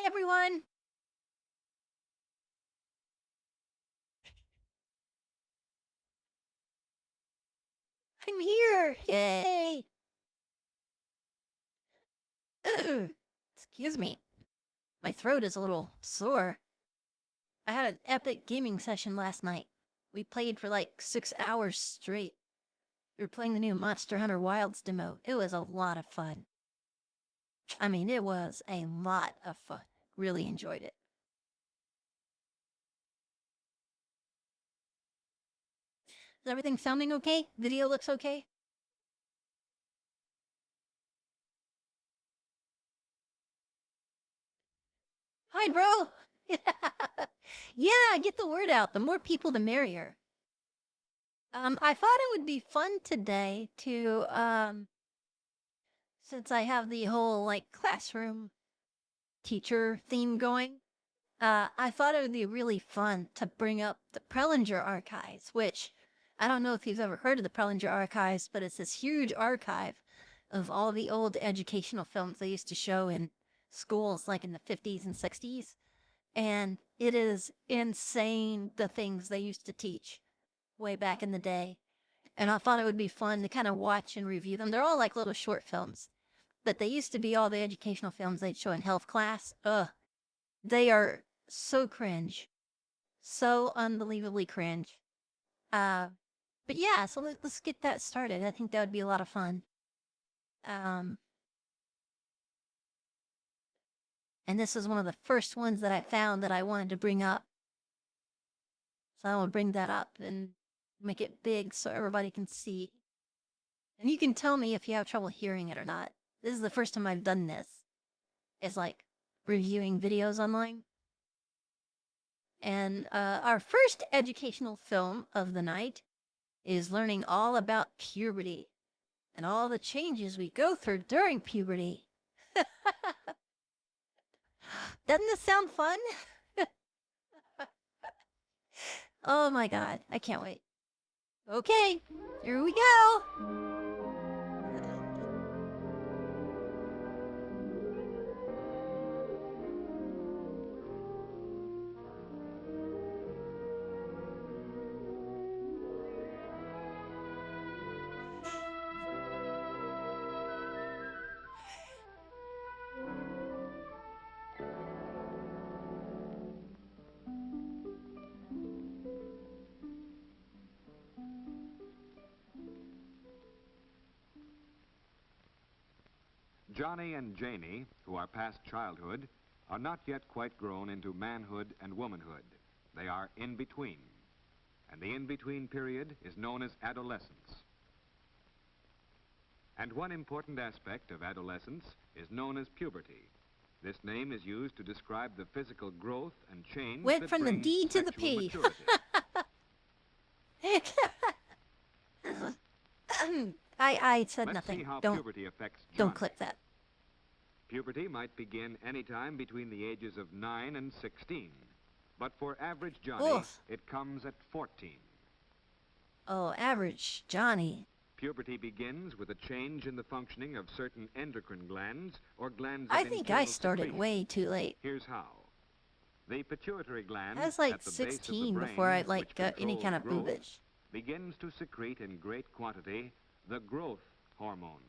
Hi, everyone. I'm here. Yay. Excuse me. My throat is a little sore. I had an epic gaming session last night. We played for like 6 hours straight. We were playing the new Monster Hunter Wilds demo. It was a lot of fun. I mean, it was a lot of fun. Really enjoyed it. Is everything sounding okay? Video looks okay? Hi, bro. Yeah, get the word out. The more people, the merrier. I thought it would be fun today to, since I have the whole like classroom teacher theme going, I thought it would be really fun to bring up the Prelinger archives, which I don't know if you've ever heard of the Prelinger archives, but it's this huge archive of all the old educational films they used to show in schools like in the 50s and 60s. And it is insane the things they used to teach way back in the day. And I thought it would be fun to kind of watch and review them. They're all like little short films, but they used to be all the educational films they'd show in health class. Ugh, they are so cringe, so unbelievably cringe. Uh, but yeah, so let's get that started. I think that would be a lot of fun. Um, and this is one of the first ones that I found that I wanted to bring up. So I will bring that up and make it big so everybody can see. And you can tell me if you have trouble hearing it or not. This is the first time I've done this. It's like reviewing videos online. And our first educational film of the night is learning all about puberty and all the changes we go through during puberty. Doesn't this sound fun? Oh my god, I can't wait. Okay, here we go. Johnny and Janie, who are past childhood, are not yet quite grown into manhood and womanhood. They are in between. And the in-between period is known as adolescence. And one important aspect of adolescence is known as puberty. This name is used to describe the physical growth and change Went that from the brings D to the sexual P. maturity. I said Let's nothing. see how Don't puberty affects Johnny. clip that. Puberty might begin any time between the ages of 9 and 16. But for average Johnny, Oof. it comes at 14. Oh, average Johnny. Puberty begins with a change in the functioning of certain endocrine glands or glands of I think I internal started secretion. way too late. Here's how. The pituitary gland I was like at the base of the 16 brain, before I which like got any controls kind of growth, boobage. begins to secrete in great quantity the growth hormone.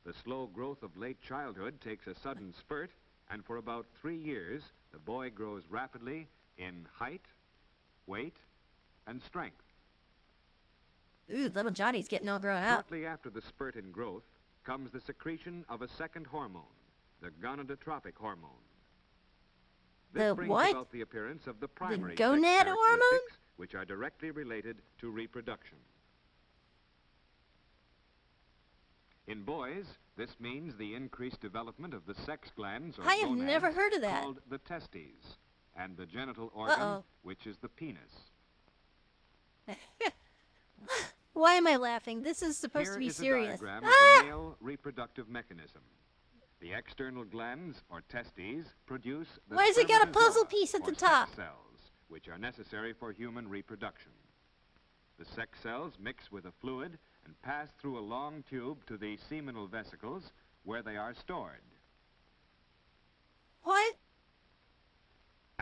The slow growth of late childhood takes a sudden spurt, and for about 3 years, the boy grows rapidly in height, weight, and strength. Ooh, little Johnny's getting all grown up. Shortly after the spurt in growth comes the secretion of a second hormone, the gonadotropic hormone. This The brings what? about the appearance of the primary gonad sex hormone? characteristics, which are directly related to reproduction. In boys, this means the increased development of the sex glands or I have gonads never heard of that. called the testes, and the genital organ, Uh-oh. which is the penis. Why am I laughing? This is supposed Here to be is serious. a diagram of the male reproductive mechanism. The external glands, or testes, produce the Why has it got a puzzle spermatozoa, piece at or the sex top? cells, which are necessary for human reproduction. The sex cells mix with a fluid and pass through a long tube to the seminal vesicles, where they are stored. What?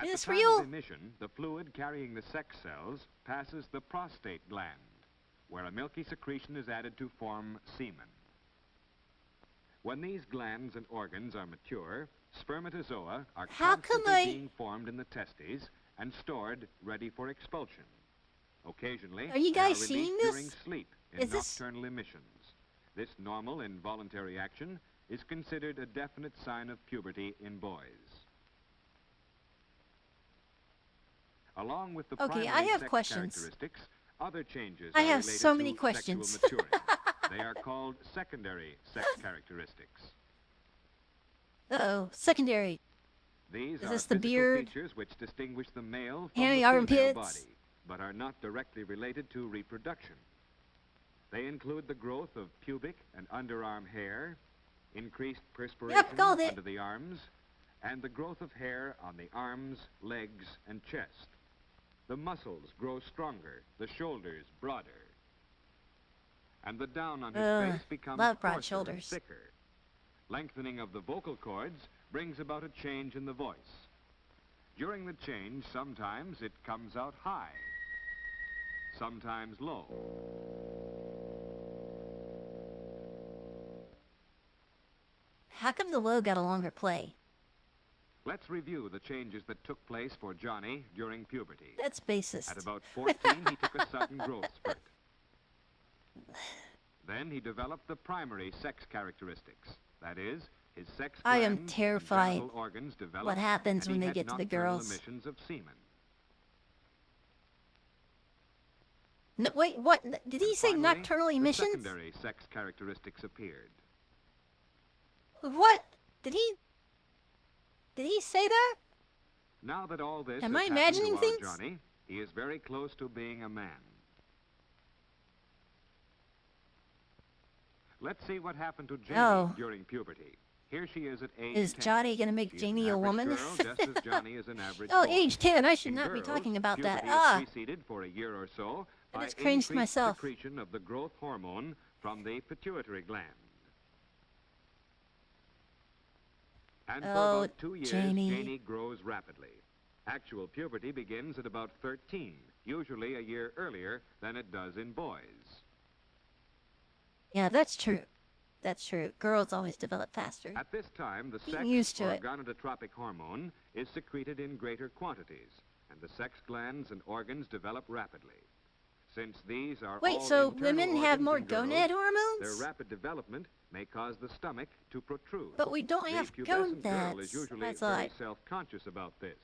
At Is the this time of real? emission, the fluid carrying the sex cells passes the prostate gland, where a milky secretion is added to form semen. When these glands and organs are mature, spermatozoa are How come constantly being formed in the testes and stored ready for expulsion. Occasionally, Are you they are guys seeing released during this? sleep in Is this... nocturnal emissions. This normal involuntary action is considered a definite sign of puberty in boys. Along with the Okay, I primary have sex questions. characteristics, other changes I are have related so many to questions. sexual maturing. They are called secondary sex characteristics. Uh-oh, secondary. These Is are this the physical beard? features which distinguish the male from Hairy the female armpits? body, but are not directly related to reproduction. They include the growth of pubic and underarm hair, increased perspiration called it. under the arms, and the growth of hair on the arms, legs, and chest. The muscles grow stronger, the shoulders broader, and the down on his face becomes love broad coarser and shoulders. thicker. Lengthening of the vocal cords brings about a change in the voice. During the change, sometimes it comes out high, sometimes low. How come the low got a longer play? Let's review the changes that took place for Johnny during puberty. That's bassist. At about 14, he took a sudden growth spurt. Then he developed the primary sex characteristics. That is, his sex I am glands terrified and genital organs developed, what happens and when he they had get to the nocturnal girls. emissions of semen. No, wait, what? Did he And say finally, nocturnal the emissions? secondary sex characteristics appeared. What? Did he say that? Now that all this Am has I happened imagining to our things? Johnny, he is very close to being a man. Let's see what happened to Janie Oh. during puberty. Here she is at age Is 10. Johnny gonna make She's Janie an a average woman? girl, just as Johnny is an average Oh, boy. age 10. I should In not be girls, talking about that. puberty is preceded for a year or so I by just cringed increased myself. secretion of the growth hormone from the pituitary gland. And for Oh, about 2 years, Janie. Janie grows rapidly. Actual puberty begins at about 13, usually a year earlier than it does in boys. Yeah, that's true. That's true. Girls always develop faster. At this time, the Getting sex used to or it. gonadotropic hormone is secreted in greater quantities, and the sex glands and organs develop rapidly. Since these are Wait, all so internal women have organs more in girls, gonad their hormones? rapid development may cause the stomach to protrude. But we don't The have pubescent girl is gonads. usually I very thought. self-conscious about this.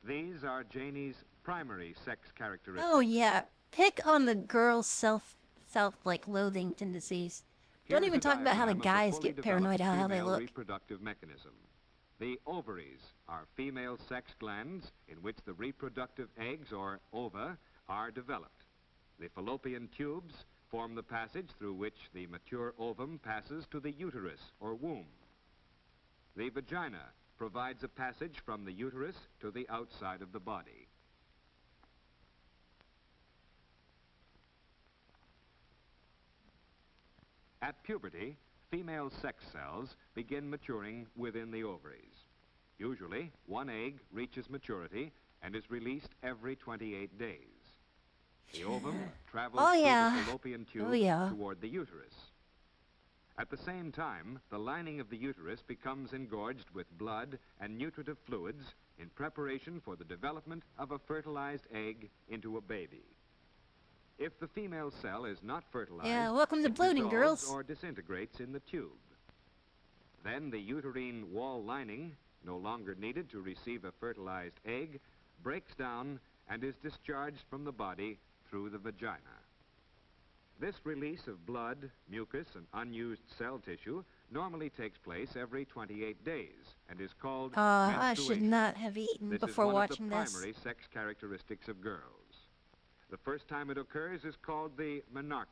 These are Janie's primary sex characteristics. Oh yeah, pick on the girl's self-like-loathing tendencies. Don't Here's even a talk about how the diagram of guys fully get paranoid developed how they female look. reproductive mechanism. The ovaries are female sex glands in which the reproductive eggs, or ova, are developed. The fallopian tubes form the passage through which the mature ovum passes to the uterus, or womb. The vagina provides a passage from the uterus to the outside of the body. At puberty, female sex cells begin maturing within the ovaries. Usually, one egg reaches maturity and is released every 28 days. The ovum travels Oh, through yeah. the fallopian tube Oh, yeah. toward the uterus. At the same time, the lining of the uterus becomes engorged with blood and nutritive fluids in preparation for the development of a fertilized egg into a baby. If the female cell is not fertilized, Yeah, welcome to it bloating, dissolves girls. or disintegrates in the tube. Then the uterine wall lining, no longer needed to receive a fertilized egg, breaks down and is discharged from the body through the vagina. This release of blood, mucus, and unused cell tissue normally takes place every 28 days and is called I should menstruation. not have eaten This before is one watching of the this. primary sex characteristics of girls. The first time it occurs is called the menarche.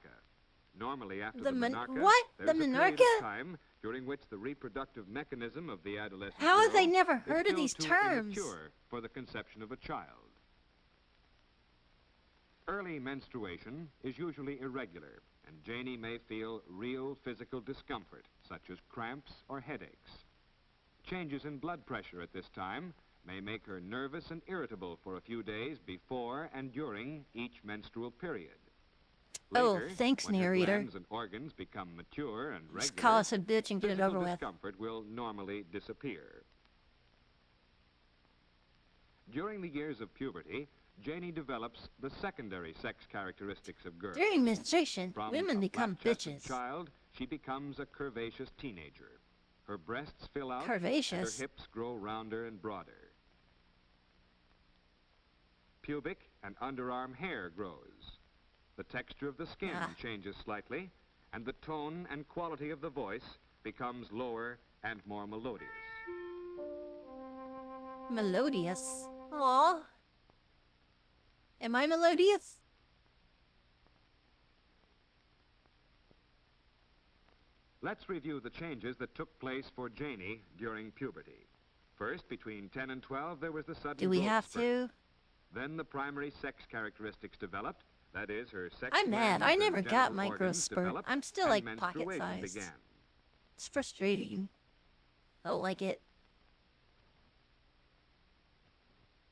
Normally after the menarche, What? there's The a period menarche? of time during which the reproductive mechanism of the adolescent How have girl they never is heard of still these too terms? immature for the conception of a child. Early menstruation is usually irregular, and Janie may feel real physical discomfort, such as cramps or headaches. Changes in blood pressure at this time may make her nervous and irritable for a few days before and during each menstrual period. Oh, Later, thanks, when her narrator. glands and organs become mature and Just call regular, us a bitch and get it physical over with. discomfort will normally disappear. During the years of puberty, Janie develops the secondary sex characteristics of girls. During menstruation, From women a become flat-chested bitches. child, she becomes a curvaceous teenager. Her breasts fill out, and her Curvaceous? hips grow rounder and broader. Pubic and underarm hair grows. The texture of the skin changes slightly, and the tone and quality of the voice becomes lower and more melodious. Melodious? Aw. Am I melodious? Let's review the changes that took place for Janie during puberty. First, between 10 and 12, there was the sudden Do we growth have spurt. to? Then the primary sex characteristics developed. That is, her sex I'm mad. glands I and never got genital my growth organs spurt. developed, I'm still and like pocket menstruation sized. began. It's frustrating. I don't like it.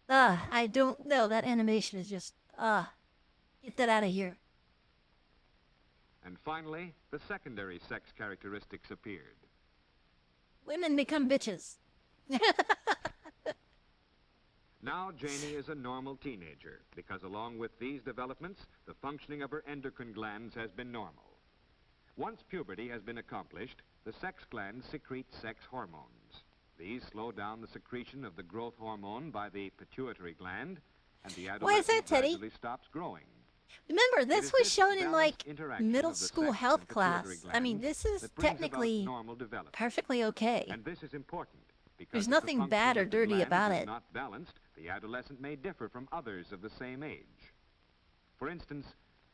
I don't know. That animation is just, get that out of here. And finally, the secondary sex characteristics appeared. Women become bitches. Now Janie is a normal teenager because along with these developments, the functioning of her endocrine glands has been normal. Once puberty has been accomplished, the sex glands secrete sex hormones. These slow down the secretion of the growth hormone by the pituitary gland, and the Why is that, adolescent Teddy? gradually stops growing. Remember, It this is was this shown in, balanced like, interaction middle of the school sex health and pituitary class. I mean, glands this is that brings about technically normal development. perfectly okay. And this is important because There's if nothing the bad function or of the dirty glands about is it. not balanced, the adolescent may differ from others of the same age. For instance,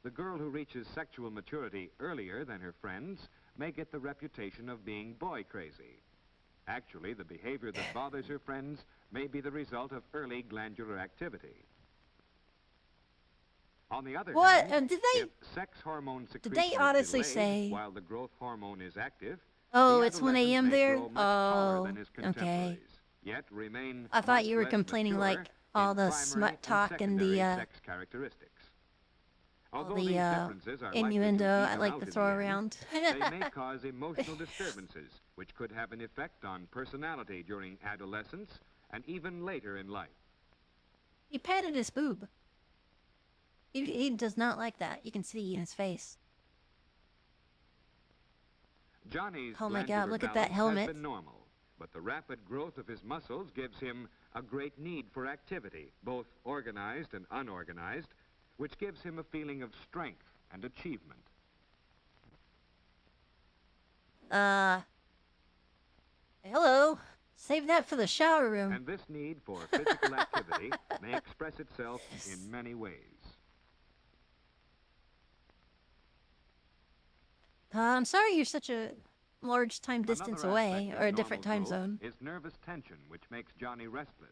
the girl who reaches sexual maturity earlier than her friends may get the reputation of being boy crazy. Actually, the behavior that bothers her friends may be the result of early glandular activity. On the other What? hand, Did they- if sex hormone they secretion is honestly delayed say- while the growth hormone is active, Oh, the it's 1 adolescent a.m. may there? grow much taller than Oh, his okay. contemporaries, yet remain I thought much you were less complaining, mature like, all in the primary smut talk and secondary the, sex characteristics. all Although the, these differences are likely to innuendo I even like out to in throw the end, around. they may cause emotional disturbances, which could have an effect on personality during adolescence and even later in life. He patted his boob. He does not like that. You can see in his face. Johnny's Oh my God, glandular look at that balance helmet. has been normal, but the rapid growth of his muscles gives him a great need for activity, both organized and unorganized, which gives him a feeling of strength and achievement. Hello. Save that for the shower room. And this need for physical activity may express itself in many ways. I'm sorry you're such a large time distance Another away, aspect of or a different normal time growth zone. is nervous tension, which makes Johnny restless.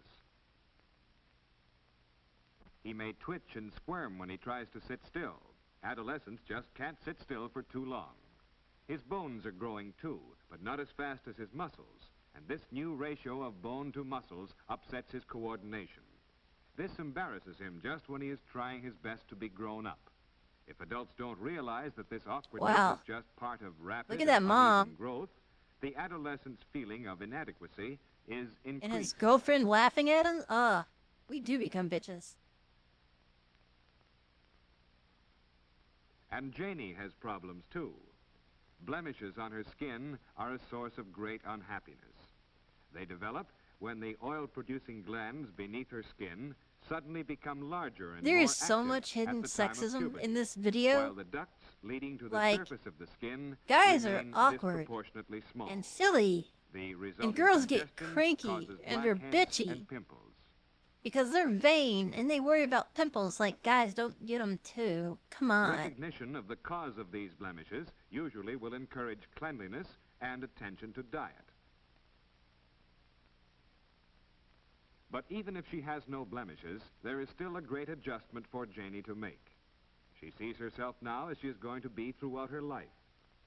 He may twitch and squirm when he tries to sit still. Adolescents just can't sit still for too long. His bones are growing too, but not as fast as his muscles, and this new ratio of bone to muscles upsets his coordination. This embarrasses him just when he is trying his best to be grown up. If adults don't realize that this awkwardness Wow. is just part of rapid Look at that and mom. uneven growth, the adolescent's feeling of inadequacy is And his increased. girlfriend laughing at him? We do become bitches. And Janie has problems too. Blemishes on her skin are a source of great unhappiness. They develop when the oil-producing glands beneath her skin suddenly become larger and There more is so active much hidden at the time of sexism puberty, in this while video, the ducts leading to the like, surface of the skin guys are remain awkward disproportionately small. and silly, The resulting girls get congestion cranky causes and they're blackheads bitchy. and pimples. because they're vain and they worry about pimples like guys don't get them too. Come on. Recognition of the cause of these blemishes usually will encourage cleanliness and attention to diet. But even if she has no blemishes, there is still a great adjustment for Janie to make. She sees herself now as she is going to be throughout her life.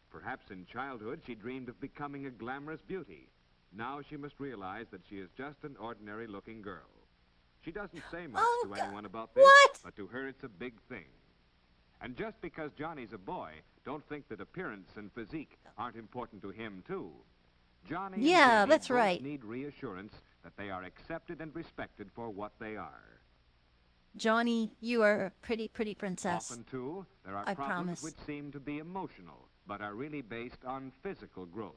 Perhaps in childhood she dreamed of becoming a glamorous beauty. now she must realize that she is just an ordinary-looking girl. She doesn't say much Oh, to God. anyone about this, What? but to her it's a big thing. And just because Johnny's a boy, don't think that appearance and physique aren't important to him, too. Johnny and Yeah, Janie that's both right. need reassurance that they are accepted and respected for what they are. Johnny, you are a pretty, pretty princess. Often, too, there are I problems promise. which seem to be emotional, but are really based on physical growth.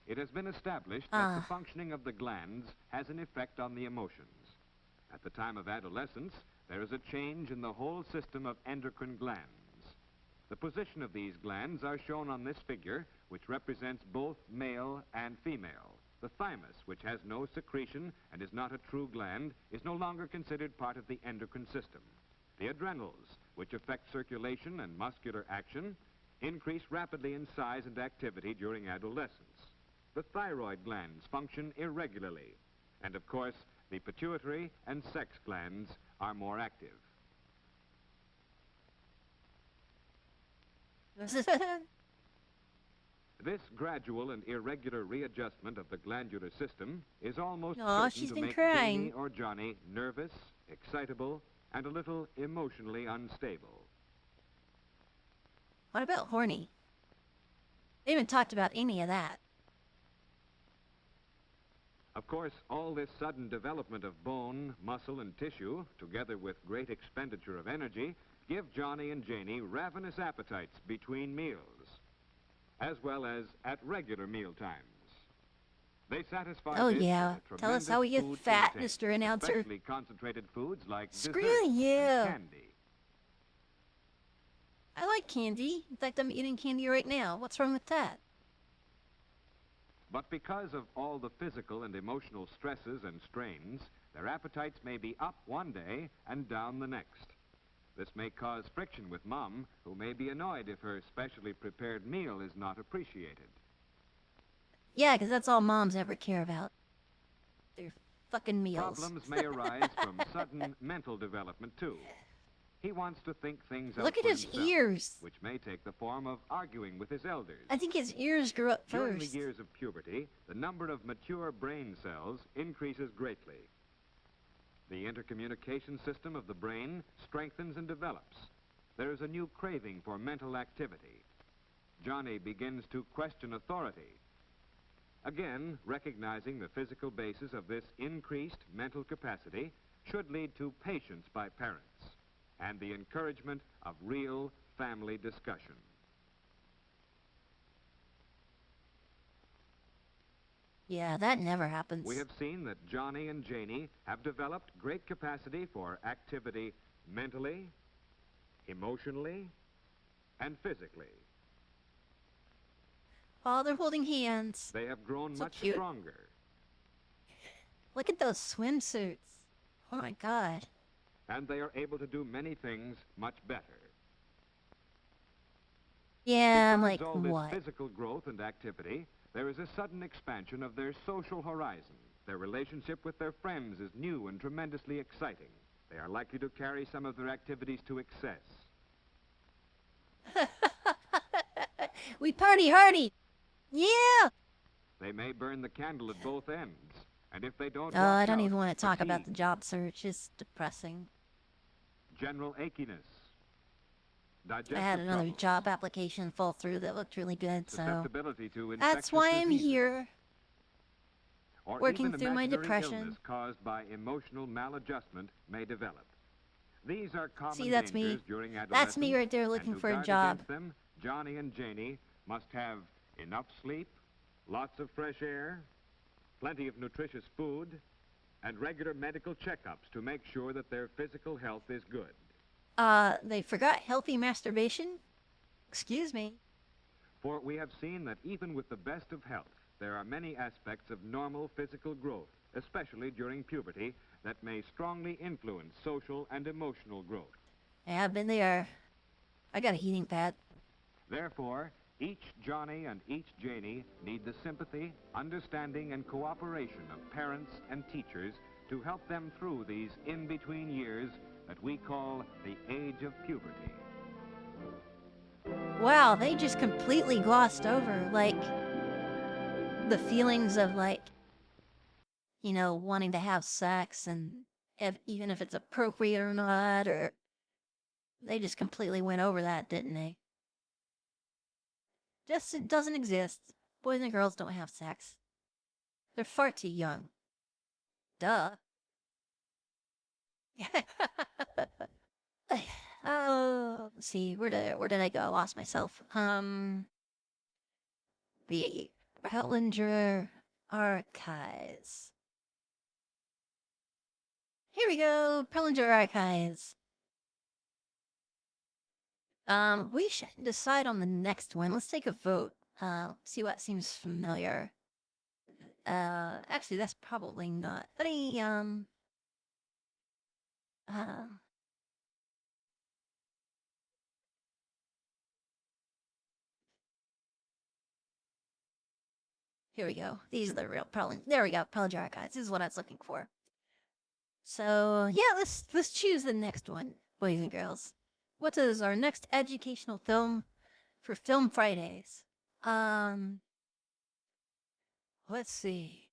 It has been established that the Ah, functioning of the glands has an effect on the emotions. At the time of adolescence, there is a change in the whole system of endocrine glands. The position of these glands are shown on this figure, which represents both male and female. The thymus, which has no secretion and is not a true gland, is no longer considered part of the endocrine system. The adrenals, which affect circulation and muscular action, increase rapidly in size and activity during adolescence. The thyroid glands function irregularly. And of course, the pituitary and sex glands are more active. This gradual and irregular readjustment of the glandular system is almost Aw, certain she's to been make crying. Janie or Johnny nervous, excitable, and a little emotionally unstable. What about horny? They haven't talked about any of that. Of course, all this sudden development of bone, muscle, and tissue, together with great expenditure of energy, give Johnny and Janie ravenous appetites between meals, as well as at regular meal times. They satisfy Oh, this with yeah. a Tell us tremendous how we get food fat, intake, Mr. Announcer. especially concentrated foods like Screw desserts you. and candy. I like candy. In fact, I'm eating candy right now. What's wrong with that? But because of all the physical and emotional stresses and strains, their appetites may be up one day and down the next. This may cause friction with Mom, who may be annoyed if her specially prepared meal is not appreciated. Yeah, 'cause that's all moms ever care about. Their fucking meals. Problems may arise from sudden mental development, too. He wants to think things out Look at for his himself, ears. which may take the form of arguing with his elders. I think his ears grew up During the first. years of puberty, the number of mature brain cells increases greatly. The intercommunication system of the brain strengthens and develops. There is a new craving for mental activity. Johnny begins to question authority. Again, recognizing the physical basis of this increased mental capacity should lead to patience by parents and the encouragement of real family discussion. Yeah, that never happens. We have seen that Johnny and Janie have developed great capacity for activity mentally, emotionally, and physically. Oh, they're holding hands. They have grown So much cute. stronger, Look at those swimsuits. Oh my god. and they are able to do many things much better. Yeah, I'm Besides like, all this what? physical growth and activity, there is a sudden expansion of their social horizon. Their relationship with their friends is new and tremendously exciting. They are likely to carry some of their activities to excess. We party hardy. Yeah. They may burn the candle at both ends, and if they don't Oh, I watch don't out, even want to talk about the fatigue, job search. It's depressing. general achiness, I had digestive another troubles, job application fall through that looked really good, so susceptibility to infectious that's why I'm diseases, here. or working even through my imaginary depression. illness caused by emotional maladjustment may develop. These are common See, that's me. dangers during adolescence. That's me right there and looking to for a guard job. against them, Johnny and Janie must have enough sleep, lots of fresh air, plenty of nutritious food, and regular medical checkups to make sure that their physical health is good. They forgot healthy masturbation? Excuse me. For we have seen that even with the best of health, there are many aspects of normal physical growth, especially during puberty, that may strongly influence social and emotional growth. Yeah, I've been there. I got a heating pad. Therefore, each Johnny and each Janie need the sympathy, understanding, and cooperation of parents and teachers to help them through these in-between years that we call the age of puberty. Wow, they just completely glossed over, like, the feelings of, like, wanting to have sex and even if it's appropriate or not, or they just completely went over that, didn't they? Just, it doesn't exist. Boys and girls don't have sex. They're far too young. Duh. Oh, let's see, where did I go? I lost myself. The Pellinger Archives. Here we go, Pellinger Archives. We should decide on the next one. Let's take a vote. See what seems familiar. Actually, that's probably not. Uh, Here we go. These are the real Pellinger. There we go, Pellinger Archives. This is what I was looking for. So yeah, let's choose the next one, boys and girls. What is our next educational film for Film Fridays? Um, let's see.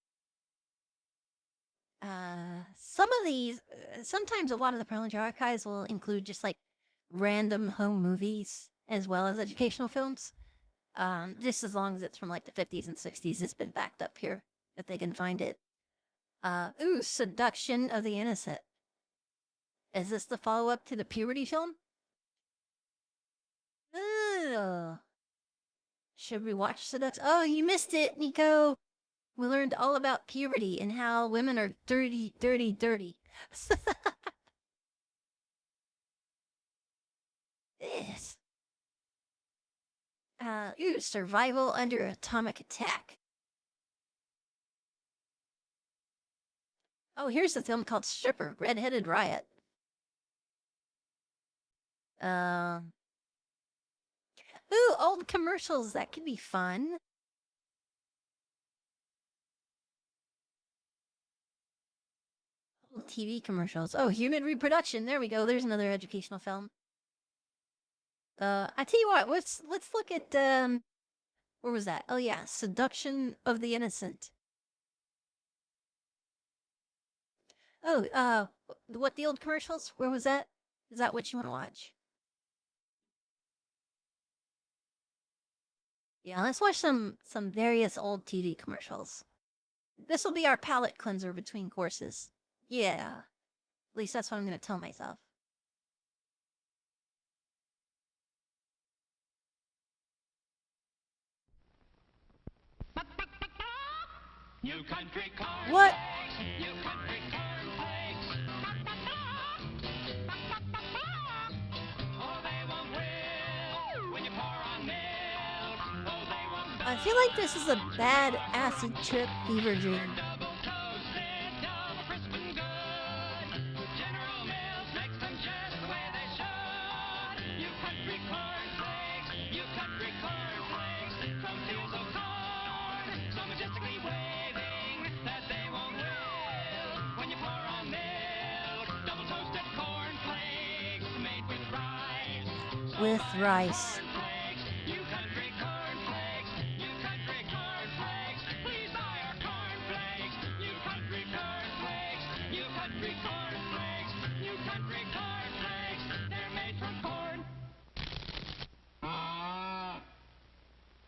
Some of these, sometimes a lot of the Pellinger Archives will include just like random home movies as well as educational films. Just as long as it's from like the 50s and 60s, it's been backed up here if they can find it. Seduction of the Innocent. Is this the follow up to the puberty film? Ugh. Should we watch Seduction? Oh, you missed it, Nico. We learned all about puberty and how women are dirty, dirty, dirty. Yes. Survival under atomic attack. Oh, here's a film called Stripper, Redheaded Riot. Um, old commercials. That could be fun. Old TV commercials. Oh, human reproduction. There we go. There's another educational film. I tell you what. Let's look at where was that? Oh yeah, Seduction of the Innocent. Oh, what the old commercials? Where was that? Is that what you want to watch? Yeah, let's watch some various old TV commercials. This will be our palate cleanser between courses. Yeah, at least that's what I'm gonna tell myself. New country What? cornflakes, new country cornflakes. Oh, they won't will when you pour on milk. Oh, they won't I feel like this is a bad acid trip fever dream. double toasted, double crisp and good. General Mills makes them just the way they should. New country cornflakes, new country cornflakes. From fields of corn, so majestically waving that they won't will when you pour on milk. Double toasted cornflakes made with rice. With rice. Cornflakes, new country cornflakes, new country cornflakes. Please buy our cornflakes. New country cornflakes, new country cornflakes, new country cornflakes. They're made from corn.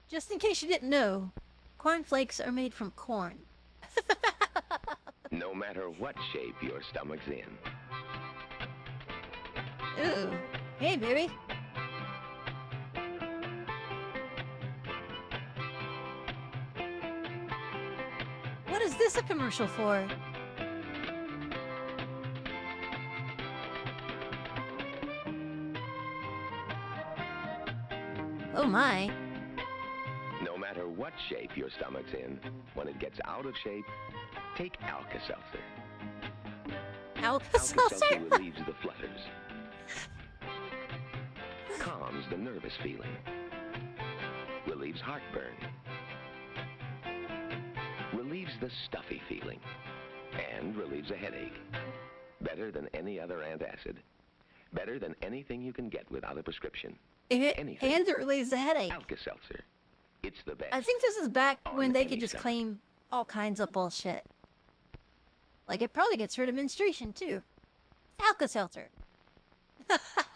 Just in case you didn't know, cornflakes are made from corn. No matter what shape your stomach's in. Ooh. Hey, baby. What is this a commercial for? Oh my. No matter what shape your stomach's in, when it gets out of shape, take Alka-Seltzer. Alka-Seltzer? Alka-Seltzer relieves the flutters, calms the nervous feeling, relieves heartburn, relieves the stuffy feeling, and relieves a headache. Better than any other antacid. Better than anything you can get without a prescription. anything. And it relieves the headache. Alka-Seltzer. It's the best. I think this is back On when they any could just stomach. claim all kinds of bullshit. Like, it probably gets rid of menstruation, too. It's Alka-Seltzer.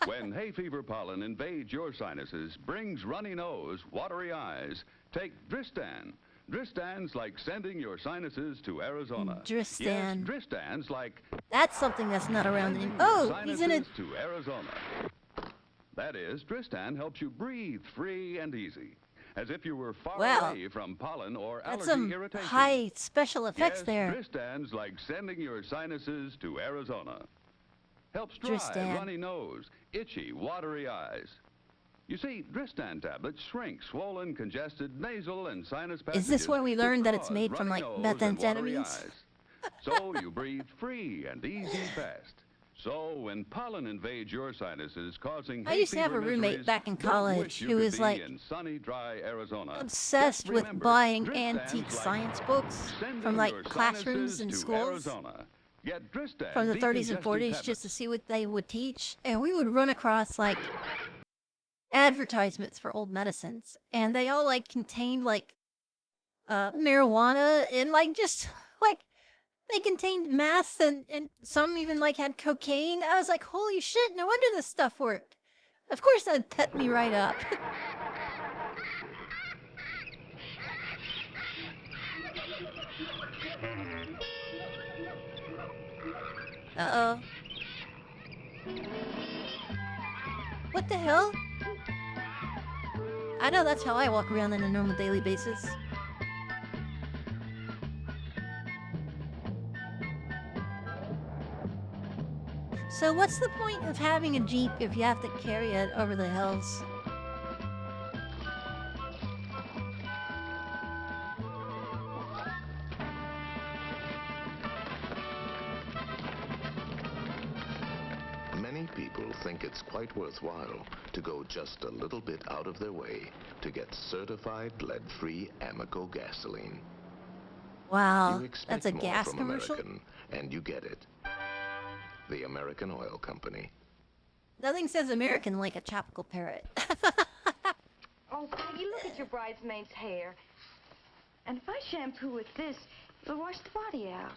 When hay fever pollen invades your sinuses, brings runny nose, watery eyes, take Dristan. Dristan's like sending your sinuses to Arizona. Dristan. Yes, Dristan's like That's something that's not around sending anymore. your Oh, he's in a... sinuses to Arizona. That is, Dristan helps you breathe free and easy, as if you were far Wow. away from pollen or That's allergy some irritation. high special effects Yes, there. Dristan's like sending your sinuses to Arizona. Helps dry, Dristan. runny nose, itchy, watery eyes. You see, Dristan tablets shrink swollen, congested nasal and sinus passages. Is this where we learned that it's cause made from, runny like, nose and watery methamphetamines? eyes. So you breathe free and easy fast. So when pollen invades your sinuses, causing I hay used to have fever a roommate miseries, back in don't college wish you who could was, be like, in sunny, dry Arizona. obsessed Just with remember, buying Dristan's antique like science books sending from, like, your classrooms sinuses and to schools Arizona. Get Dristan from the 30s and decongestant 40s tablets. just to see what they would teach. And we would run across, like, advertisements for old medicines. And they all, like, contained, like, marijuana and, like, just, like, they contained meth and some even, like, had cocaine. I was like, holy shit, no wonder this stuff worked. Of course that pet me right up. Uh-oh. What the hell? I know that's how I walk around on a normal daily basis. So what's the point of having a Jeep if you have to carry it over the hills? Many people think it's quite worthwhile to go just a little bit out of their way to get certified lead-free Amoco gasoline. Wow, You expect that's a more gas from commercial? American, and you get it. The American Oil Company. Nothing says American like a tropical parrot. Oh, Peggy, look at your bridesmaid's hair. And if I shampoo with this, it'll wash the body out.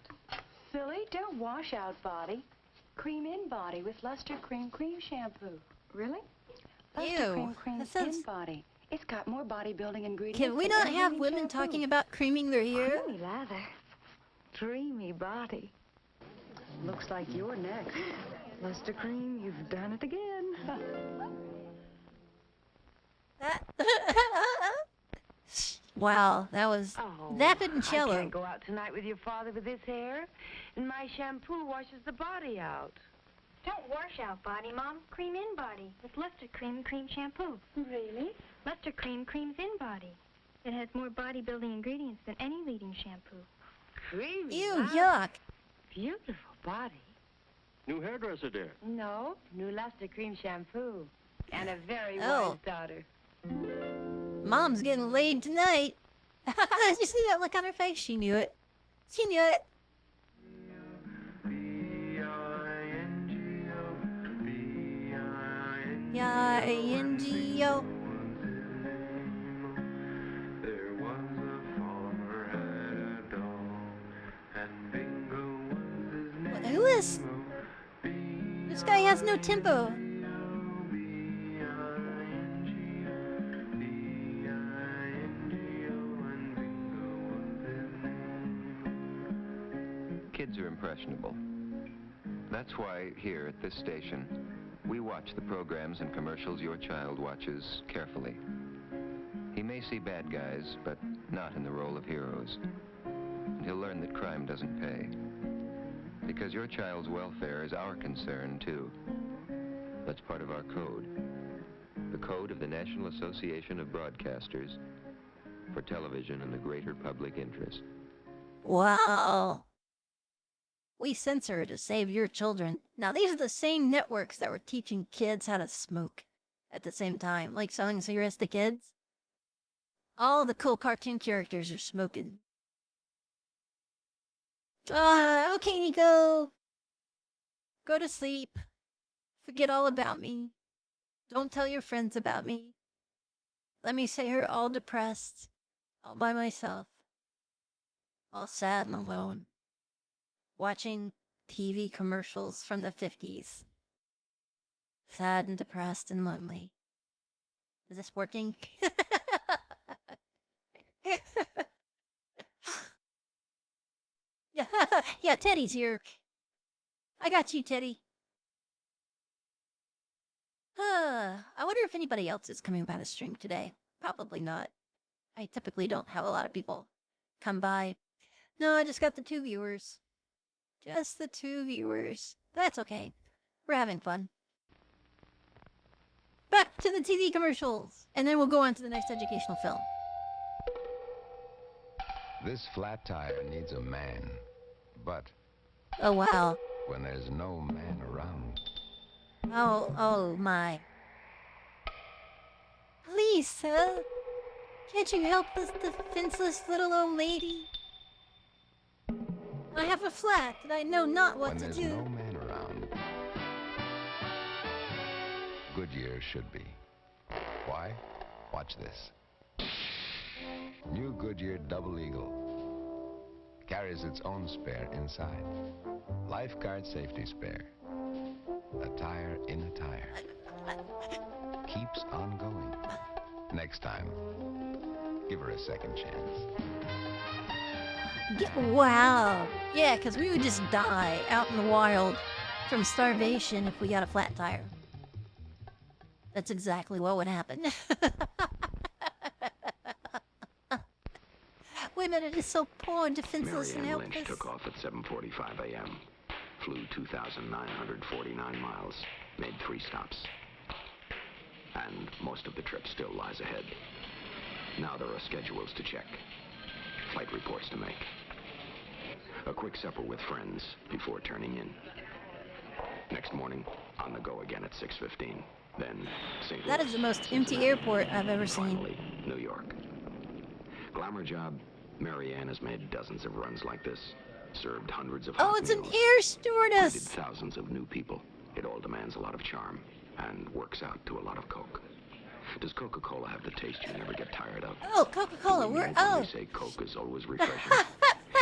Silly, don't wash out body. Cream in body with Luster Cream Shampoo. Really? Luster Ew, Cream that sounds... in body. It's got more bodybuilding ingredients. Can we than not any have leading women shampoo. talking about creaming their hair? Creamy lather. Dreamy body. Looks like you're next. Luster Cream, you've done it again. Wow, that was vapid and I shallow. can't go out tonight with your father with this hair. And my shampoo washes the body out. Don't wash out body, Mom. Cream in body with Luster Cream Shampoo. Really? Luster Cream creams in body. It has more body-building ingredients than any leading shampoo. Creamy. Ew, wow. yuck. Beautiful body. New hairdresser, dear. No, new Luster Cream shampoo. And a very Oh. wise daughter. Mom's getting laid tonight. Did you see that look on her face? She knew it. She knew it. B-I-N-G-O. Who is? This guy has no tempo. Kids are impressionable. That's why here at this station, we watch the programs and commercials your child watches carefully. He may see bad guys, but not in the role of heroes. And he'll learn that crime doesn't pay. Because your child's welfare is our concern, too. That's part of our code. The code of the National Association of Broadcasters for television and the greater public interest. Wow. We censor to save your children. Now, these are the same networks that were teaching kids how to smoke at the same time, like selling cigarettes to kids. All the cool cartoon characters are smoking. Okay, Nico. Go to sleep. Forget all about me. Don't tell your friends about me. Let me sit here all depressed, all by myself, all sad and alone, watching TV commercials from the 50s. Sad and depressed and lonely. Is this working? Yeah, Teddy's here. I got you, Teddy. I wonder if anybody else is coming by the stream today. Probably not. I typically don't have a lot of people come by. No, I just got the 2 viewers. Just the 2 viewers. That's okay. We're having fun. Back to the TV commercials, and then we'll go on to the next educational film. This flat tire needs a man, but Oh, wow. when there's no man around, Oh my. Please, sir. Can't you help this defenseless little old lady? I have a flat and I know not what when to there's do. no man around, Goodyear should be. Why? Watch this. New Goodyear Double Eagle carries its own spare inside. Lifeguard safety spare. A tire in a tire. Keeps on going. Next time, give her a second chance. Wow. Yeah, because we would just die out in the wild from starvation if we got a flat tire. That's exactly what would happen. Women are just so poor and defenseless and Marianne Lynch helpless. took off at 7:45 a.m. Flew 2,949 miles. Made 3 stops. And most of the trip still lies ahead. Now there are schedules to check. Flight reports to make. A quick supper with friends before turning in. Next morning, on the go again at 6:15. Then St. That Louis, is the most empty Cincinnati, airport I've ever and seen. finally, New York. Glamour job. Marianne has made dozens of runs like this. Served hundreds of Oh, hot it's an meals, air greeted stewardess. thousands of new people. It all demands a lot of charm and works out to a lot of Coke. Does Coca-Cola have the taste you never get tired of? Oh, Coca-Cola. Do we We're know when oh. they say Coke is always refreshing?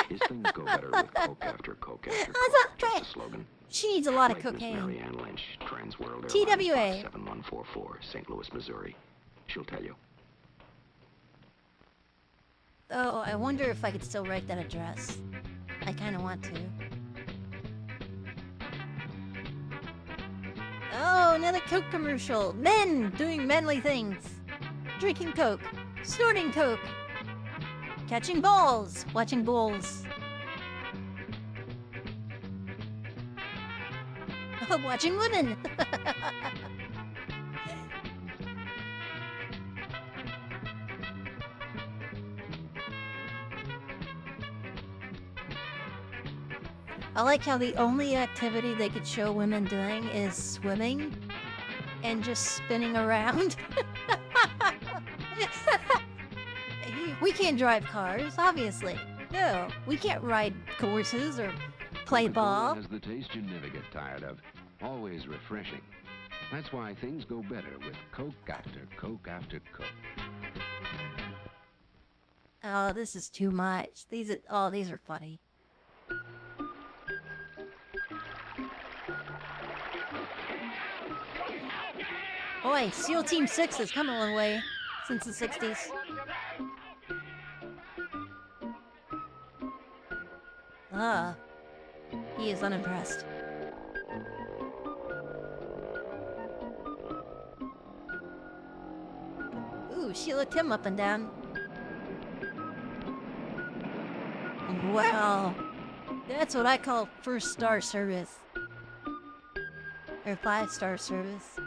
His things go better with Coke after Coke after That's Coke. not Just right. a slogan. She needs a lot of Like Miss cocaine. Marianne Lynch, Trans World TWA. Airlines, Box 7144, St. Louis, Missouri. She'll tell you. Oh, I wonder if I could still write that address. I kind of want to. Oh, another Coke commercial. Men doing manly things. Drinking Coke. Snorting Coke. Catching balls. Watching bulls. Watching women. I like how the only activity they could show women doing is swimming and just spinning around. We can't drive cars, obviously. No, we can't ride horses or play ball. Coca-Cola has the taste you never get tired of. Always refreshing. That's why things go better with Coke after Coke after Coke. Oh, this is too much. These are funny. Boy, SEAL Team 6 has come a long way since the 60s. He is unimpressed. Ooh, she looked him up and down. Wow. That's what I call 1-star service. Or 5-star service.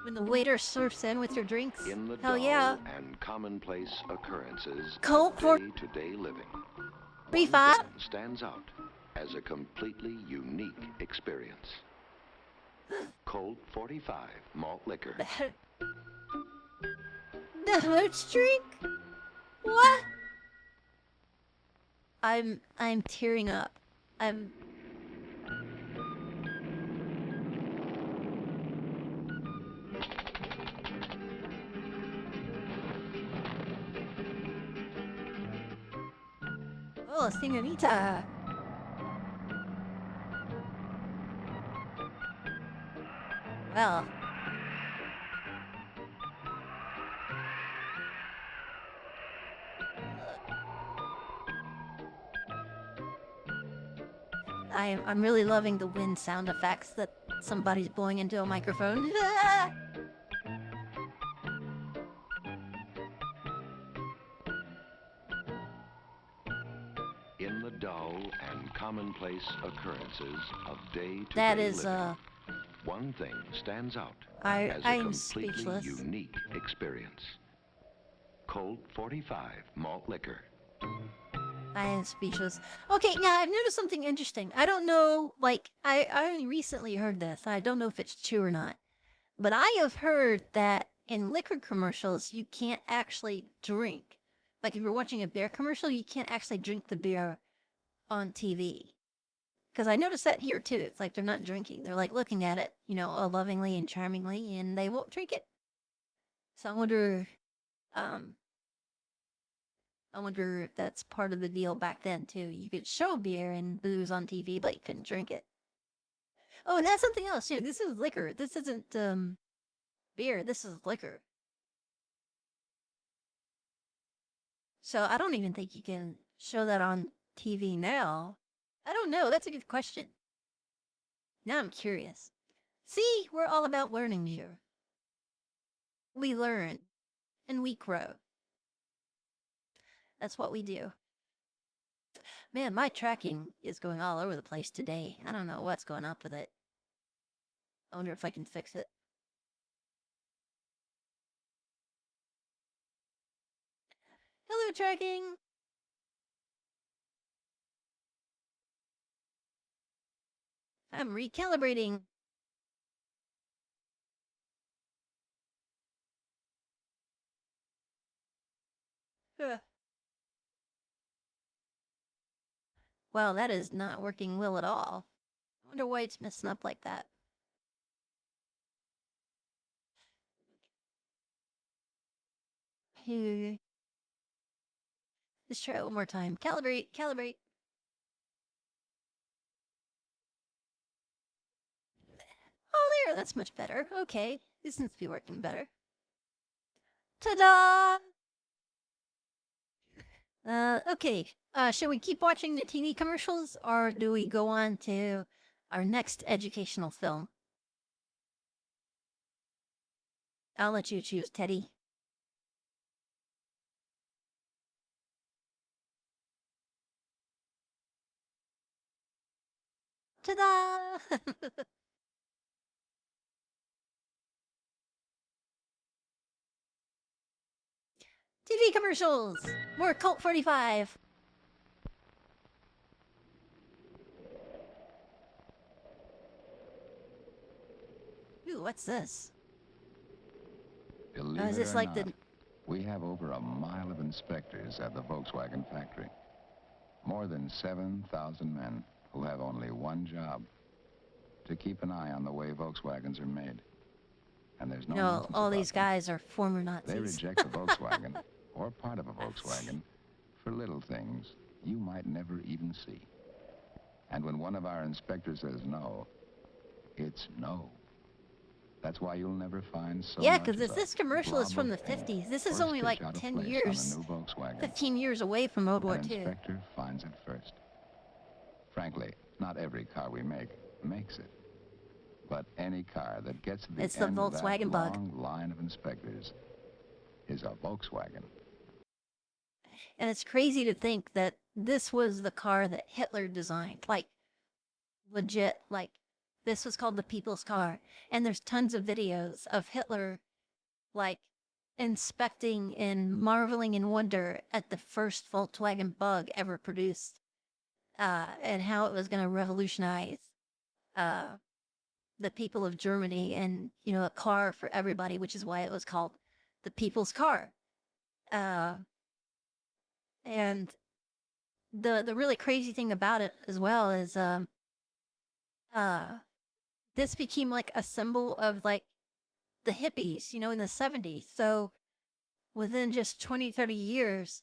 When the waiter surfs in with your drinks. In the Hell dull yeah. and commonplace occurrences Colt of for day-to-day living, Free one five. thing stands out as a completely unique experience. Colt 45 malt liquor. The hooch drink? What? I'm tearing up. Oh, señorita. Well. I'm really loving the wind sound effects that somebody's blowing into a microphone. In the dull and commonplace occurrences of day-to-day That is, living, one thing stands out I as a am completely speechless. unique experience. Colt 45 malt liquor. I am speechless. Okay, now I've noticed something interesting. I don't know, like, I only recently heard this. I don't know if it's true or not. But I have heard that in liquor commercials, you can't actually drink. Like, if you're watching a beer commercial, you can't actually drink the beer on TV. Because I noticed that here too. It's like they're not drinking. They're like looking at it, all lovingly and charmingly, and they won't drink it. So um, I wonder if that's part of the deal back then too. You could show beer and booze on TV, but you couldn't drink it. Oh, and that's something else too. This is liquor. This isn't beer. This is liquor. So I don't even think you can show that on TV now. I don't know. That's a good question. Now I'm curious. See, we're all about learning here. We learn and we grow. That's what we do. Man, my tracking is going all over the place today. I don't know what's going up with it. I wonder if I can fix it. Hello, tracking! I'm recalibrating. Ugh. Well, that is not working well at all. I wonder why it's messing up like that. Let's try it one more time. Calibrate, calibrate. Oh, there, that's much better. Okay, this seems to be working better. Ta-da! Okay. Should we keep watching the TV commercials, or do we go on to our next educational film? I'll let you choose, Teddy. Ta-da! TV commercials! More Cult 45! Ooh, what's this? Believe Is it this or like not, the... we have over a mile of inspectors at the Volkswagen factory. More than 7,000 men who have only one job: to keep an eye on the way Volkswagens are made. And there's no nonsense all about these them. guys are former Nazis. They reject the Volkswagen, or part of a Volkswagen, for little things you might never even see. And when one of our inspectors says no, it's no. That's why you'll never find so Yeah, much because as a this commercial is blob from the of paint 50s. This is or a only stitch like out of 10 place years, on a new Volkswagen. 15 years away from World War An II. inspector finds it first. Frankly, not every car we make makes it. But any car that gets to the It's the end of that Volkswagen bug. long line of inspectors is a Volkswagen. And it's crazy to think that this was the car that Hitler designed. Like, legit, like, this was called the People's Car. And there's tons of videos of Hitler, like, inspecting and marveling in wonder at the first Volkswagen bug ever produced. And how it was going to revolutionize the people of Germany and, a car for everybody, which is why it was called the People's Car. And the really crazy thing about it as well is this became like a symbol of like the hippies, in the 70s. So within just 20, 30 years,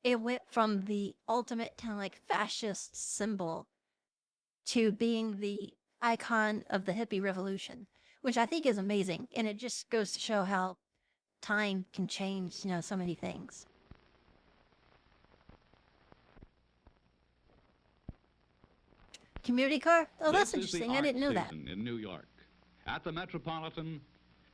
it went from the ultimate kind of like fascist symbol to being the icon of the hippie revolution, which I think is amazing. And it just goes to show how time can change, so many things. Community car? Oh, that's This is the interesting. I art didn't know that. season in New York. At the Metropolitan,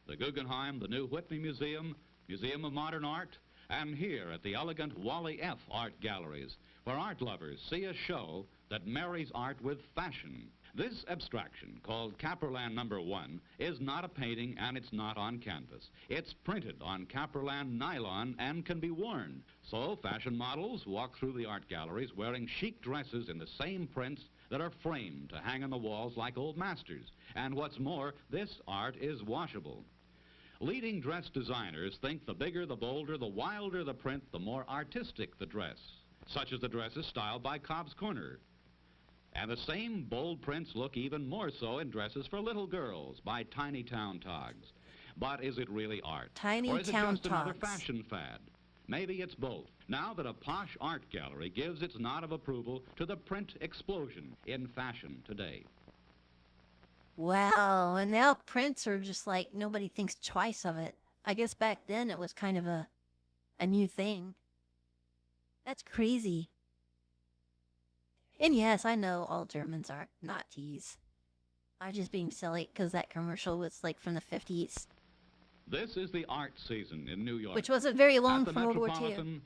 the Guggenheim, the new Whitney Museum, Museum of Modern Art, and here at the elegant Wally F. Art Galleries, where art lovers see a show that marries art with fashion. This abstraction, called Caperland No. 1, is not a painting and it's not on canvas. It's printed on Caperland nylon and can be worn. So fashion models walk through the art galleries wearing chic dresses in the same prints that are framed to hang on the walls like old masters. And what's more, this art is washable. Leading dress designers think the bigger, the bolder, the wilder the print, the more artistic the dress, such as the dresses styled by Cobb's Corner. And the same bold prints look even more so in dresses for little girls by Tiny Town Togs. But is it really art? Tiny or is it Town just another Togs. fashion fad? Maybe it's both. Now that a posh art gallery gives its nod of approval to the print explosion in fashion today. Wow, and now prints are just like nobody thinks twice of it. I guess back then it was kind of a new thing. That's crazy. And yes, I know all Germans are Nazis. I'm just being silly because that commercial was like from the 50s, This is the art season in New York. which wasn't very long At the from World War II. Metropolitan,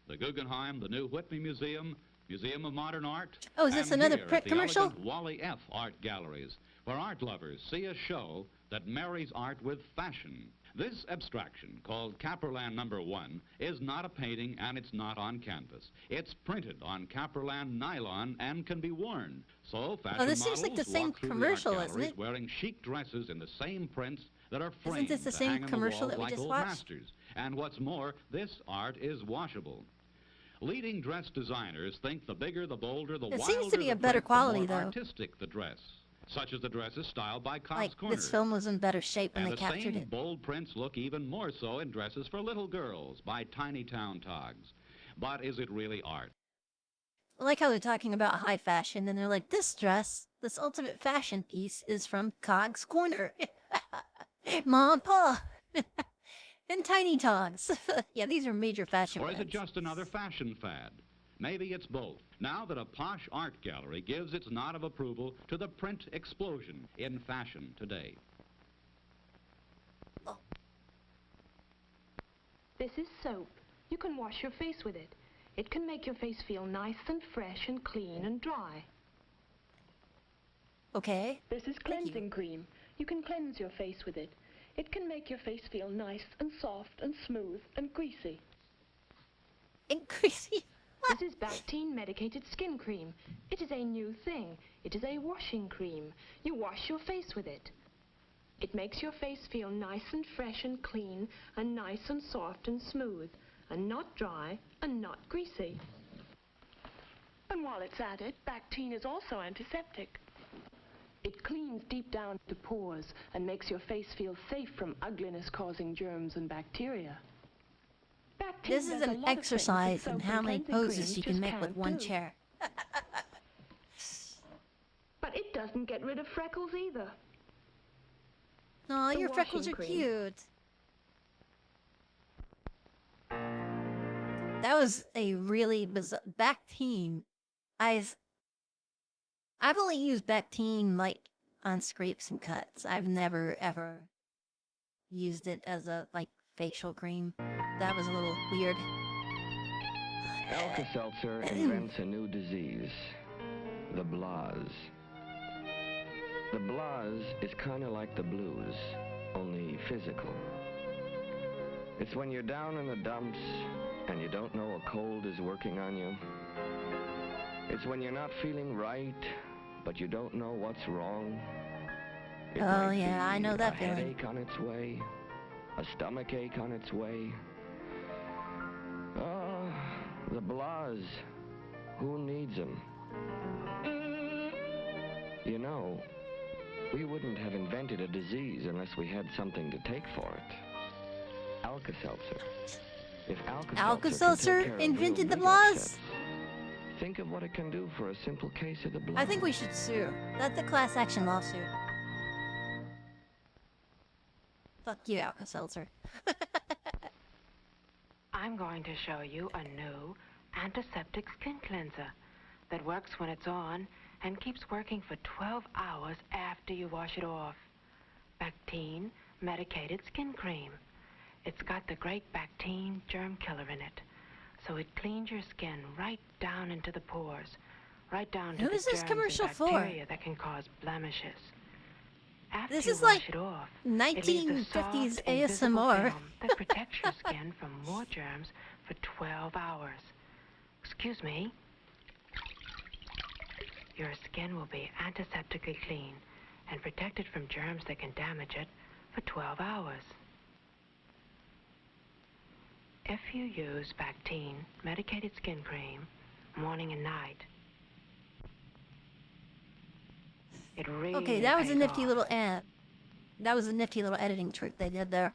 the Guggenheim, the new Whitney Museum, Museum of Modern Art. Oh, is this and another here print at the commercial? elegant Wally F. Art Galleries, where art lovers see a show that marries art with fashion. This abstraction, called Caperland No. 1, is not a painting and it's not on canvas. It's printed on Caperland nylon and can be worn. So fashion this seems like the models same walk through commercial, the art isn't galleries it? wearing chic dresses in the same prints that are Isn't framed this the to same hang on commercial the that we walls like just old watched? masters. And what's more, this art is washable. Leading dress designers think the bigger, the bolder, the It wilder seems to be the a better print, quality, the more though. artistic the dress, such as the dresses styled by Cobb's Like, Corner. this film was in better shape when And they the captured same it. bold prints look even more so in dresses for little girls by Tiny Town Togs. But is it really art? I like how they're talking about high fashion, and they're like, this dress, this ultimate fashion piece, is from Cog's Corner. Mom, Pa, and Tiny Togs. Yeah, these are major fashion Or is it brands. just another fashion fad? Maybe it's both. Now that a posh art gallery gives its nod of approval to the print explosion in fashion today. This is soap. You can wash your face with it. It can make your face feel nice and fresh and clean and dry. Okay. This is cleansing cream. You can cleanse your face with it. It can make your face feel nice and soft and smooth and greasy. And greasy? This is Bactine medicated skin cream. It is a new thing. It is a washing cream. You wash your face with it. It makes your face feel nice and fresh and clean and nice and soft and smooth and not dry and not greasy. And while it's at it, Bactine is also antiseptic. It cleans deep down the pores and makes your face feel safe from ugliness-causing germs and bacteria. Bactine This is does a an lot of things exercise that in soap how and many cleansing poses creams you can just make with can't one do. chair. But it doesn't get rid of freckles either. Aw, The your freckles washing are cream. cute. That was a really bizarre Bactine. I've only used Bactine like on scrapes and cuts. I've never ever used it as a like facial cream. That was a little weird. Alka-Seltzer invents a new disease, the blahs. The blahs is kind of like the blues, only physical. It's when you're down in the dumps and you don't know a cold is working on you. It's when you're not feeling right, but you don't know what's wrong. It Oh might yeah, I be know that a feeling. headache on its way, a stomach ache on its way. Oh, the blahs. Who needs them? You know, we wouldn't have invented a disease unless we had something to take for it. Alka-Seltzer. If Alka-Seltzer can take care of invented the real big blahs? upsets, think of what it can do for a simple case of the blah. I think we should sue. That's a class action lawsuit. Fuck you, Alka-Seltzer. I'm going to show you a new antiseptic skin cleanser that works when it's on and keeps working for 12 hours after you wash it off. Bactine medicated skin cream. It's got the great Bactine germ killer in it, so it cleans your skin right down into the pores, right down to Who the is this germs commercial and for? bacteria that can cause blemishes. After This you is wash like it off, it leaves a 1950s soft, invisible ASMR. film that protects your skin from more germs for 12 hours. Excuse me. Your skin will be antiseptically clean and protected from germs that can damage it for 12 hours. If you use Bactine medicated skin cream morning and night, it really Okay, that was a pays nifty off. little ad. That was a nifty little editing trick they did there.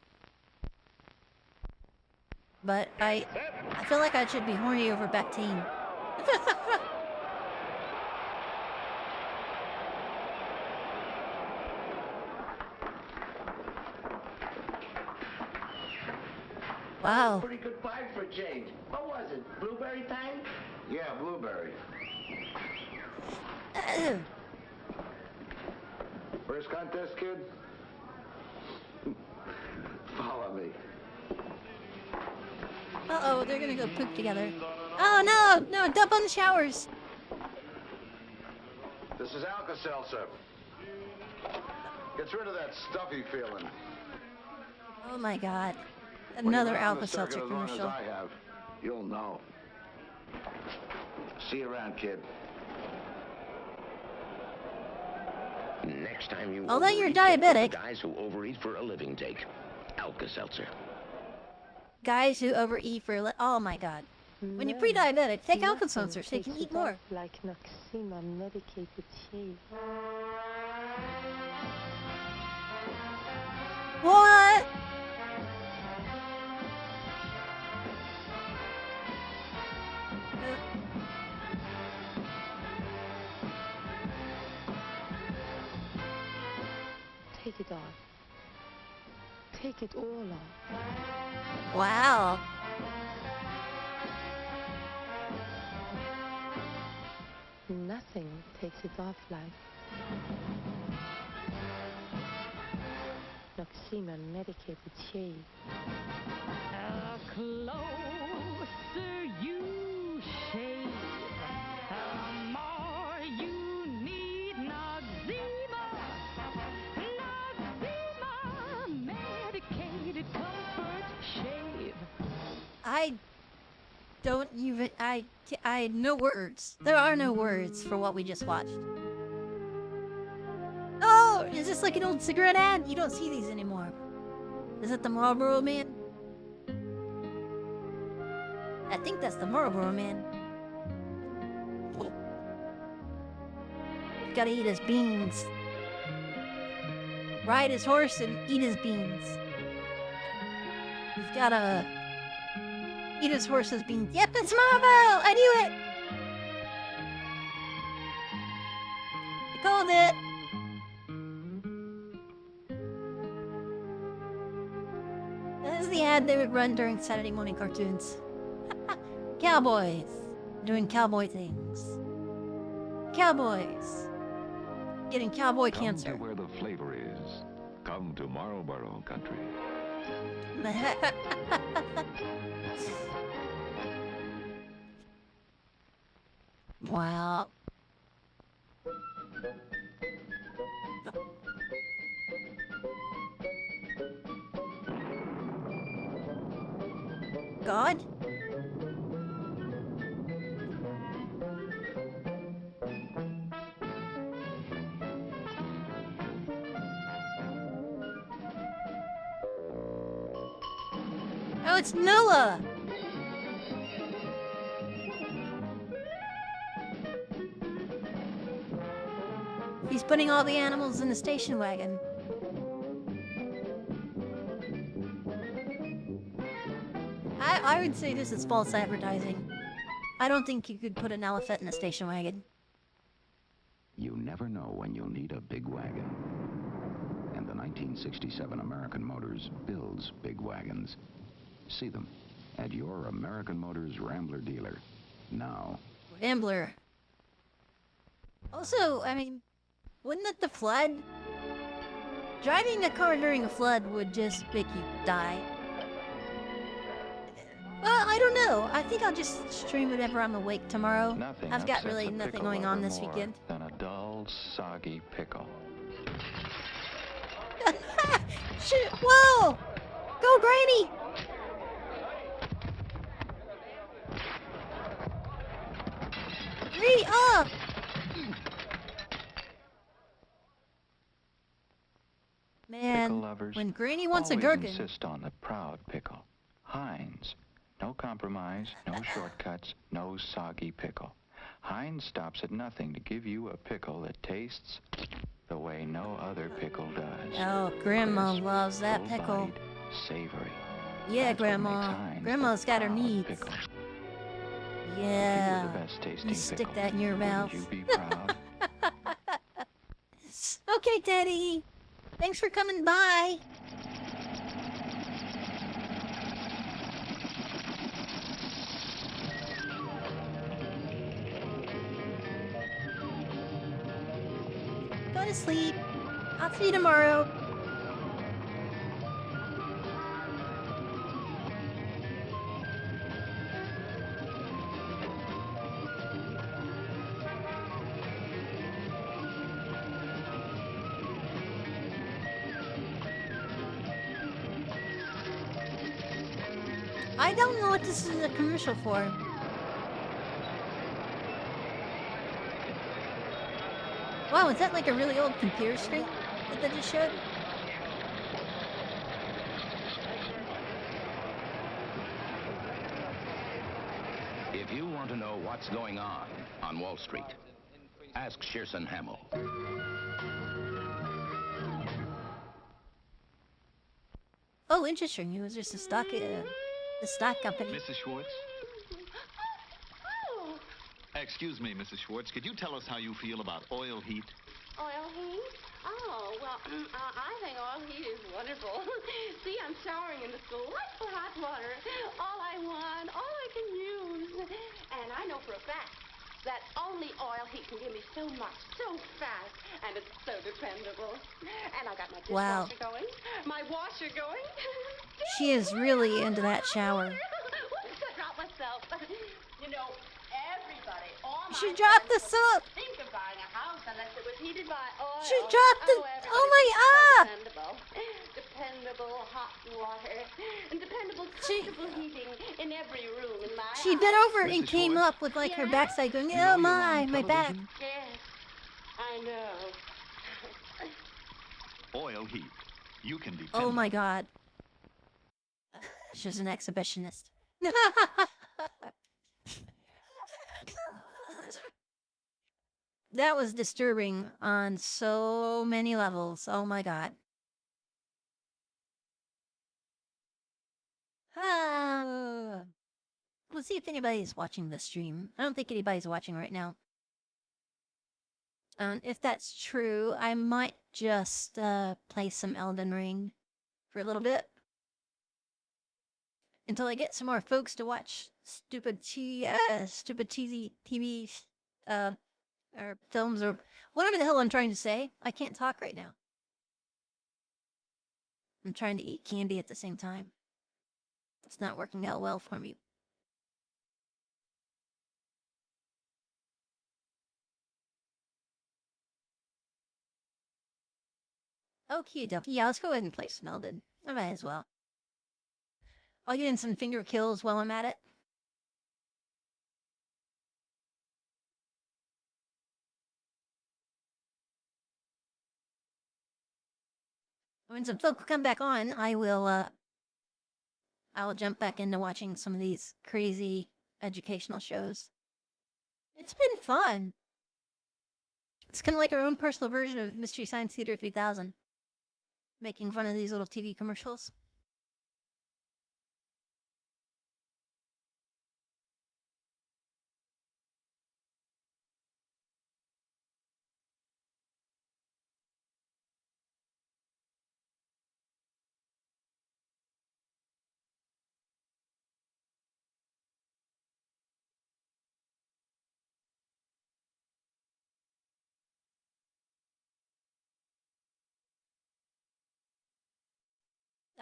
But I feel like I should be horny over Bactine. Wow. Pretty good find for a change. What was it? Blueberry time? Yeah, blueberry. First contest, kid? Follow me. Uh-oh, they're gonna go poop together. Oh, no! No, dump on the showers! This is Alka-Seltzer. Gets rid of that stuffy feeling. Oh my god. When Another you're on the Alka-Seltzer circuit as long as commercial. I have, you'll know. See you around, kid. Next time you Although you're overeat, take what diabetic. the guys who overeat for a living take. Alka-Seltzer. Guys who overeat for oh my god. When you're pre-diabetic, take Alka-Seltzer so you can eat more. Like Noxema medicated shave. What? Take it off. Take it all off. Wow. Nothing takes it off like Noxema medicated shave. The closer you shave, the more you need Noxema. Noxema medicated comfort shave. I don't even I no words. There are no words for what we just watched. Oh, is this like an old cigarette ad? You don't see these anymore. Is it the Marlboro Man? I think that's the Marlboro Man. Gotta eat his beans. Ride his horse and eat his beans. He's gotta eat his horse's beans. Yep, it's Marvel! I knew it! I called it! This is the ad they would run during Saturday morning cartoons. Cowboys doing cowboy things. Cowboys getting cowboy cancer. Come to where the flavor is. Come to Marlboro country. Wow. God? Oh, it's Noah! He's putting all the animals in the station wagon. I would say this is false advertising. I don't think you could put an elephant in a station wagon. You never know when you'll need a big wagon. And the 1967 American Motors builds big wagons. See them at your American Motors Rambler dealer now. Rambler. Also, I mean, wouldn't it the flood? Driving a car during a flood would just make you die. Well, I don't know. I think I'll just stream whenever I'm awake tomorrow. Nothing I've got upsets really a nothing pickle going on lover this more weekend. than a dull, soggy pickle. Shit! Whoa! Go, Granny! Granny, up! Man, Pickle lovers when Granny wants a always gherkin. insist on the proud pickle. Heinz. No compromise, no shortcuts, no soggy pickle. Heinz stops at nothing to give you a pickle that tastes the way no other pickle does. Oh, Grandma Crisp, loves that pickle. full-bodied, savory. Yeah, That's what makes Grandma. Heinz the Grandma's got her proud needs. pickle. Yeah. If you were the best tasting You stick pickle, that in your mouth. wouldn't you be proud? Okay, Teddy. Thanks for coming by. Go to sleep. I'll see you tomorrow. I don't know what this is a commercial for. Wow, is that like a really old computer screen that they just showed? If you want to know what's going on Wall Street, ask Shearson Hamill. Oh, interesting. It was just a stock company. Mrs. Schwartz? Excuse me, Mrs. Schwartz. Could you tell us how you feel about oil heat? Oil heat? Oh, well, I think oil heat is wonderful. See, I'm showering in the delightful hot water. All I want, all I can use. And I know for a fact that only oil heat can give me so much, so fast, and it's so dependable. And I got my Wow. dishwasher going, my washer going. She is really into that shower. Whoops, I dropped myself. You know, everybody, all my She dropped the friends soap. wouldn't think of buying a house unless it was heated by oil. She dropped the. Oh my god! Dependable hot water and dependable comfortable heating in every room in my She house. bent over and came up with like her backside going, oh my back. Yes, I know. Oil heat. You can depend. Oh my god. She's an exhibitionist. That was disturbing on so many levels. Oh my god. Let's see if anybody's watching the stream. I don't think anybody's watching right now. If that's true, I might just play some Elden Ring for a little bit. Until I get some more folks to watch stupid TV, or films, or whatever the hell I'm trying to say. I can't talk right now. I'm trying to eat candy at the same time. It's not working out well for me. Okay, yeah, let's go ahead and play some Elden. I might as well. I'll get in some finger kills while I'm at it. When some folk come back on, I will jump back into watching some of these crazy educational shows. It's been fun. It's kind of like our own personal version of Mystery Science Theater 3000. Making fun of these little TV commercials.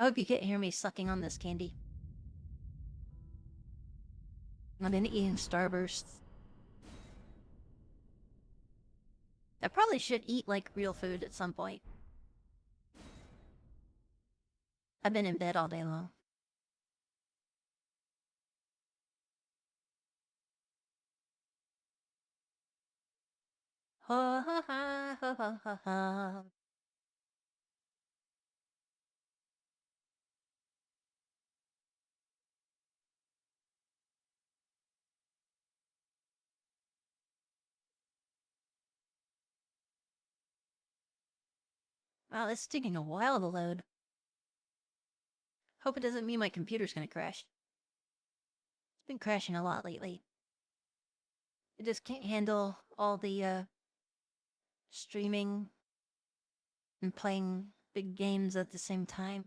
I hope you can't hear me sucking on this candy. I've been eating Starbursts. I probably should eat like real food at some point. I've been in bed all day long. Ha ha ha ha ha ha ha. Wow, this is taking a while to load. Hope it doesn't mean my computer's gonna crash. It's been crashing a lot lately. It just can't handle all the streaming and playing big games at the same time.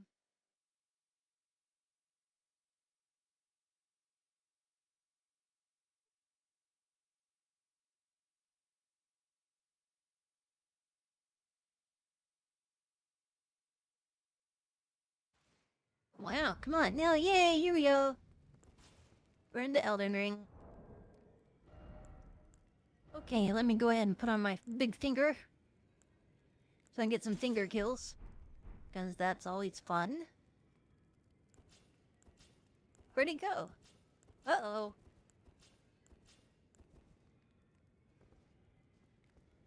Wow, come on, now, yay, here we go. We're in the Elden Ring. Okay, let me go ahead and put on my big finger. So I can get some finger kills. Because that's always fun. Where'd he go? Uh-oh.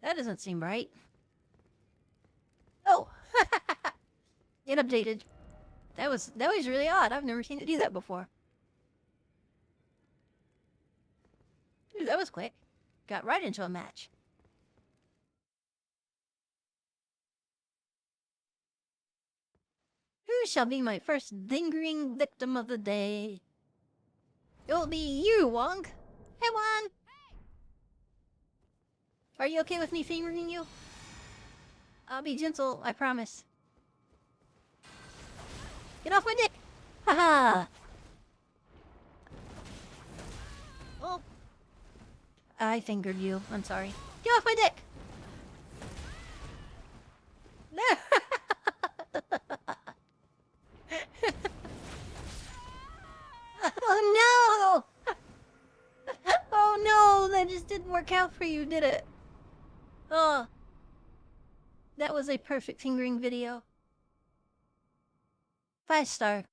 That doesn't seem right. Oh! It updated. That was really odd. I've never seen it do that before. Ooh, that was quick. Got right into a match. Who shall be my first lingering victim of the day? It'll be you, Wong. Hey, Wong! Are you okay with me fingering you? I'll be gentle, I promise. Get off my dick! Haha! Oh. I fingered you. I'm sorry. Get off my dick! Oh no! Oh no! That just didn't work out for you, did it? Oh. That was a perfect fingering video. 5 star.